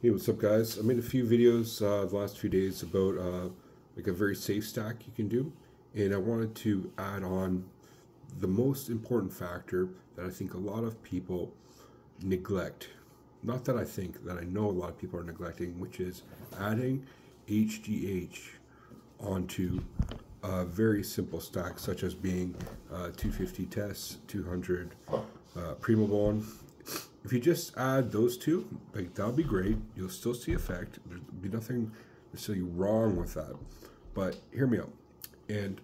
Hey, what's up, guys? I made a few videos the last few days about like a very safe stack you can do, and I wanted to add on the most important factor that I think a lot of people neglect. Not that I think, that I know a lot of people are neglecting, which is adding HGH onto a very simple stack, such as being 250 tests, 200 Primo Bone. If you just add those two, like that'll be great. You'll still see effect. There'll be nothing necessarily wrong with that. But hear me out. And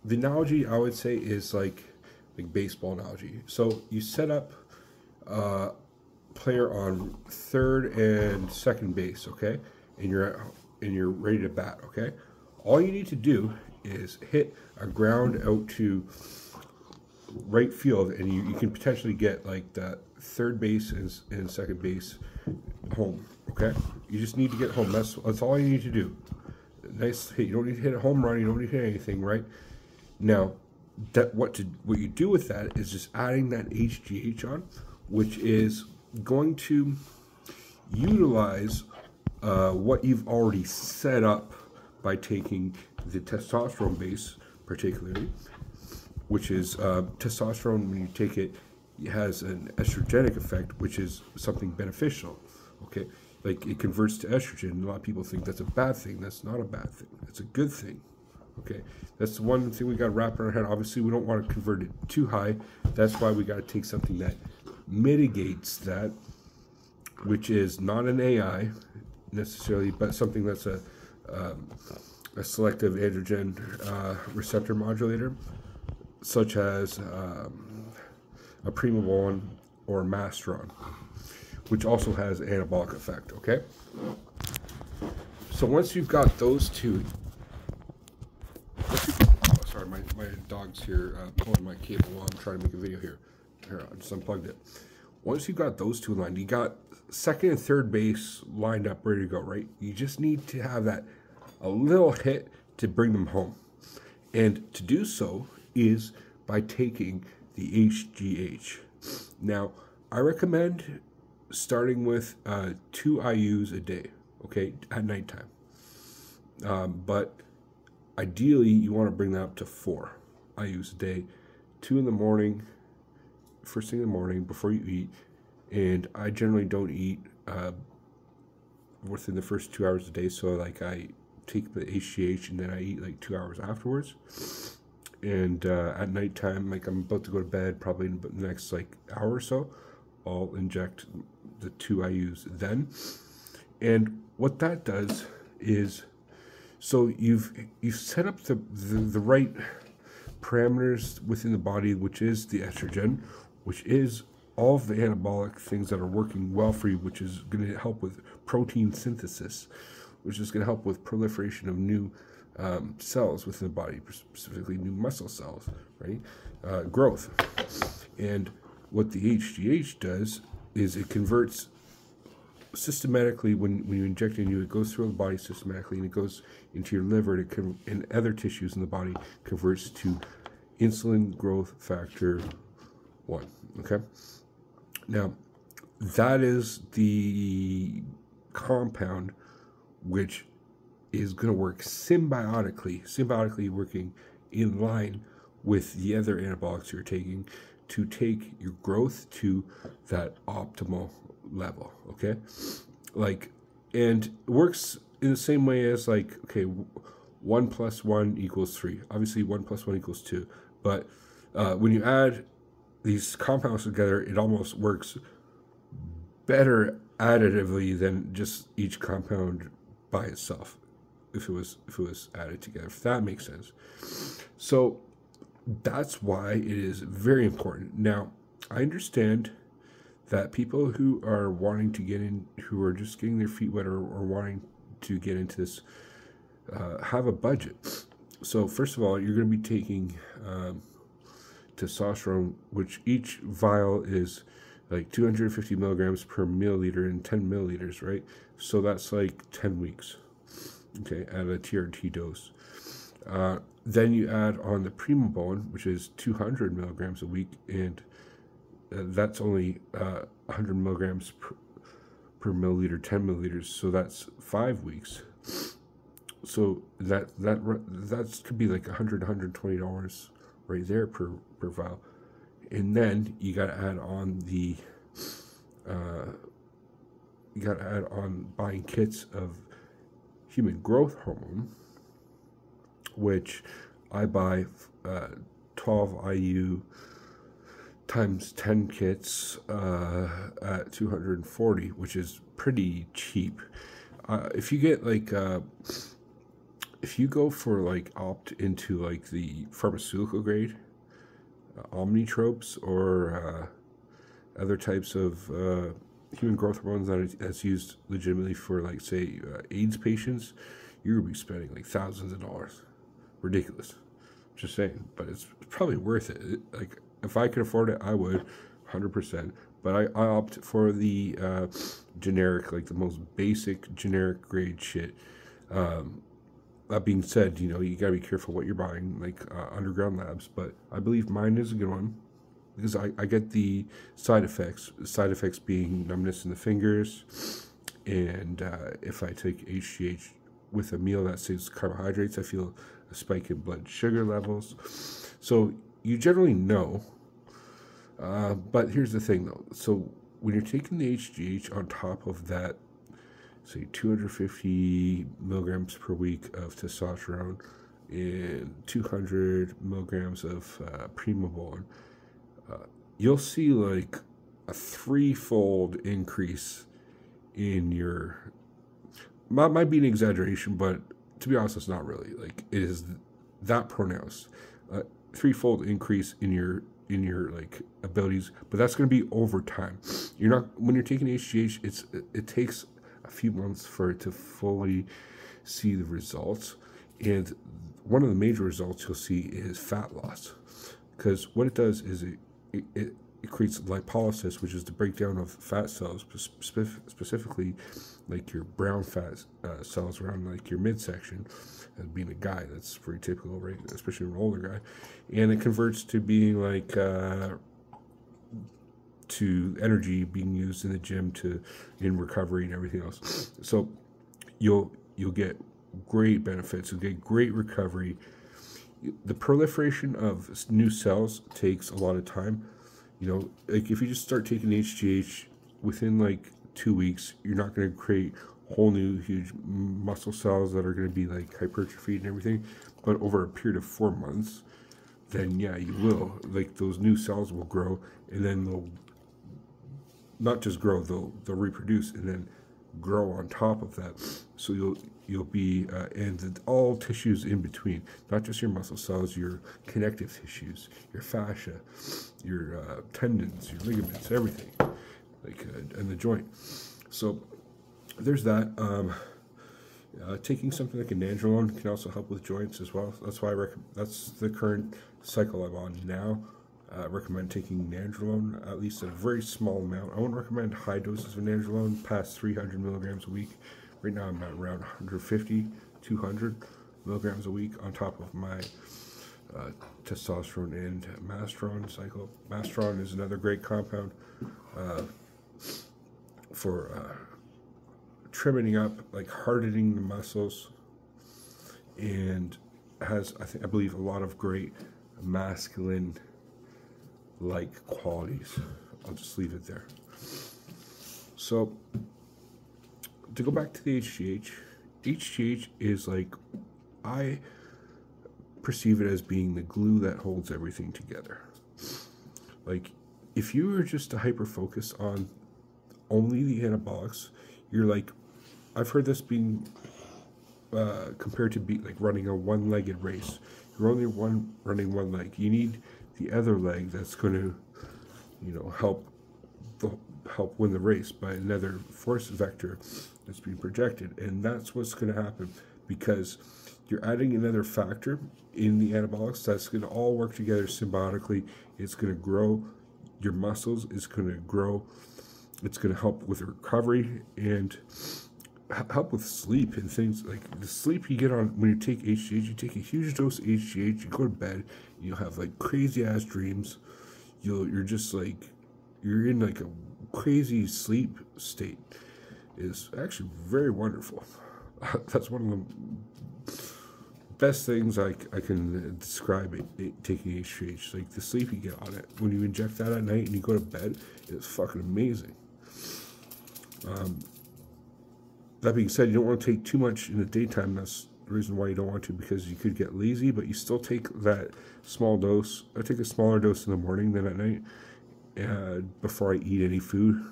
the analogy I would say is like baseball analogy. So you set up a player on third and second base, okay, and you're ready to bat, okay. All you need to do is hit a ground out to right field, and you can potentially get like that third base and second base home. Okay, you just need to get home. That's all you need to do. Nice hit. You don't need to hit a home run. You don't need to hit anything. Right now, what you do with that is just adding that HGH on, which is going to utilize what you've already set up by taking the testosterone base, particularly, which is testosterone. When you take it, it has an estrogenic effect, which is something beneficial. Okay, like it converts to estrogen. A lot of people think that's a bad thing. That's not a bad thing. It's a good thing. Okay, that's the one thing we got to wrap in our head. Obviously, we don't want to convert it too high. That's why we got to take something that mitigates that, which is not an AI necessarily, but something that's a selective androgen receptor modulator, such as a Primo Bone or Masteron, which also has anabolic effect, okay? So once you've got those two, sorry, my dog's here pulling my cable while I'm trying to make a video here. Here, I just unplugged it. Once you've got those two lined, you got second and third base lined up, ready to go, right? You just need to have that a little hit to bring them home. And to do so is by taking the HGH. Now, I recommend starting with 2 IUs a day, okay, at nighttime. But ideally, you want to bring that up to 4 IUs a day, 2 in the morning, first thing in the morning before you eat. And I generally don't eat within the first 2 hours a day, so like I take the HGH and then I eat like 2 hours afterwards. And at nighttime, like I'm about to go to bed, probably in the next like hour or so, I'll inject the 2 IUs then. And what that does is, so you've set up the right parameters within the body, which is the estrogen, which is all of the anabolic things that are working well for you, which is going to help with protein synthesis, which is going to help with proliferation of new cells within the body, specifically new muscle cells, right? Growth. And what the HGH does is it converts systematically. When you inject it, it goes through the body systematically, and it goes into your liver, and other tissues in the body, converts to insulin growth factor 1. Okay. Now, that is the compound which is going to work symbiotically working in line with the other anabolics you're taking to take your growth to that optimal level, okay? Like, and it works in the same way as like, okay, 1 + 1 = 3. Obviously, 1 + 1 = 2. But when you add these compounds together, it almost works better additively than just each compound by itself, if it was added together, if that makes sense. So that's why it is very important. Now, I understand that people who are wanting to get in, who are just getting their feet wet, or wanting to get into this, have a budget. So first of all, you're going to be taking testosterone, which each vial is like 250 milligrams per milliliter and 10 milliliters, right? So that's like 10 weeks, okay, at a TRT dose. Then you add on the Primo Bone, which is 200 milligrams a week, and that's only 100 milligrams per milliliter, 10 milliliters. So that's 5 weeks. So that could be like $120 right there per vial. And then you got to add on the buying kits of human growth hormone, which I buy 12 IU times 10 kits at $240, which is pretty cheap. If you get like if you go for like opt into like the pharmaceutical grade omnitropes or other types of human growth hormones that's used legitimately for, like, say, AIDS patients, you're gonna be spending like thousands of dollars. Ridiculous. Just saying, but it's probably worth it. Like, if I could afford it, I would, 100%. But I opt for the generic, like the most basic generic grade shit. That being said, you know, you gotta be careful what you're buying, like Underground Labs. But I believe mine is a good one because I get the side effects. Side effects being numbness in the fingers, and if I take HGH with a meal that saves carbohydrates, I feel a spike in blood sugar levels. So you generally know. But here's the thing, though. So when you're taking the HGH on top of that, say 250 milligrams per week of testosterone and 200 milligrams of primobolan, you'll see like a 3-fold increase in your. Might be an exaggeration, but to be honest, it's not really. Like, it is that pronounced. 3-fold increase in your like abilities, but that's going to be over time. You're not, when you're taking HGH, it takes a few months for it to fully see the results, and one of the major results you'll see is fat loss, because what it does is it creates lipolysis, which is the breakdown of fat cells, specifically like your brown fat cells around like your midsection. As being a guy, that's pretty typical, right? Especially an older guy, and it converts to being like to energy being used in the gym in recovery and everything else. So you'll get great benefits. You'll get great recovery. The proliferation of new cells takes a lot of time. You know, like if you just start taking HGH within like 2 weeks, you're not going to create whole new huge muscle cells that are going to be like hypertrophied and everything. But over a period of 4 months, then yeah, you will. Like, those new cells will grow, and then they'll not just grow, they'll reproduce and then grow on top of that. So you'll be and all tissues in between, not just your muscle cells, your connective tissues, your fascia, your tendons, your ligaments, everything, like and the joint. So there's that. Taking something like a nandrolone can also help with joints as well. That's why that's the current cycle I'm on now. I recommend taking nandrolone, at least a very small amount. I won't recommend high doses of nandrolone past 300 milligrams a week. Right now I'm at around 150, 200 milligrams a week on top of my testosterone and masteron cycle. Masteron is another great compound for trimming up, like hardening the muscles, and has, I believe, a lot of great masculine like qualities. I'll just leave it there. So to go back to the HGH is like, I perceive it as being the glue that holds everything together. Like, if you were just to hyper focus on only the anabolics, you're like, I've heard this being compared to be like running a one-legged race. You're only running one leg. You need the other leg that's going to, you know, help win the race by another force vector that's being projected, and that's what's going to happen, because you're adding another factor in the anabolics that's going to all work together symbiotically. It's going to grow your muscles. It's going to grow. It's going to help with recovery and help with sleep and things. Like, the sleep you get on when you take HGH, you take a huge dose of HGH, you go to bed, you'll have like crazy ass dreams. You're just like, you're in like a crazy sleep state. is actually very wonderful. That's one of the best things I can describe taking HGH. Like the sleep you get on it when you inject that at night and you go to bed, it's fucking amazing. That being said, you don't want to take too much in the daytime. That's the reason why you don't want to, because you could get lazy, but you still take that small dose. I take a smaller dose in the morning than at night before I eat any food.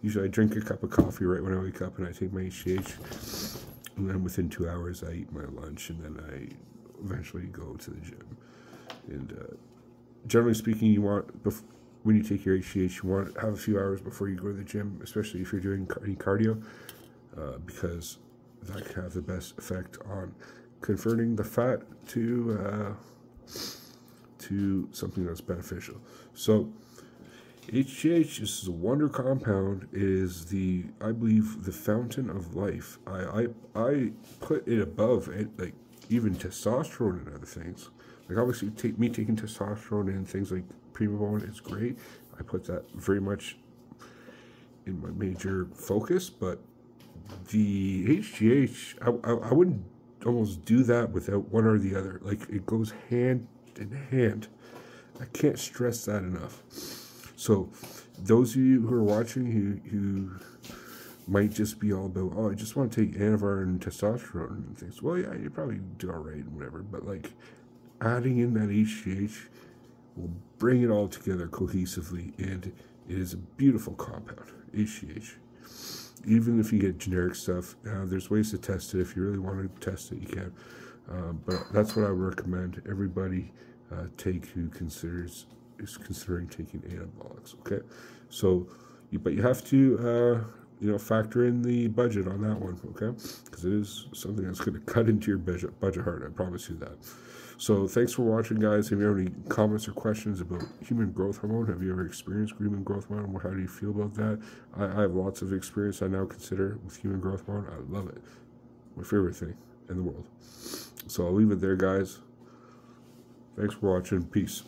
Usually I drink a cup of coffee right when I wake up and I take my HGH. And then within 2 hours I eat my lunch and then I eventually go to the gym. And generally speaking, you want, when you take your HGH, you want to have a few hours before you go to the gym, especially if you're doing any cardio. Because that can have the best effect on converting the fat to something that's beneficial. So HGH is a wonder compound. It is I believe, the fountain of life. I put it above it, like even testosterone and other things. Like obviously, taking testosterone and things like Primavone is great. I put that very much in my major focus, but the HGH, I wouldn't almost do that without one or the other. Like, it goes hand in hand. I can't stress that enough. So, those of you who are watching who might just be all about, oh, I just want to take Anavar and testosterone and things. Well, yeah, you probably do all right and whatever. But, like, adding in that HGH will bring it all together cohesively. And it is a beautiful compound, HGH. Even if you get generic stuff, there's ways to test it. If you really want to test it, you can. But that's what I would recommend everybody take who is considering taking anabolics. Okay, so but you have to factor in the budget on that one. Okay, because it is something that's going to cut into your budget hard. I promise you that. So thanks for watching, guys. If you have any comments or questions about human growth hormone, have you ever experienced human growth hormone? How do you feel about that? I have lots of experience I now consider with human growth hormone. I love it. My favorite thing in the world. So I'll leave it there, guys. Thanks for watching. Peace.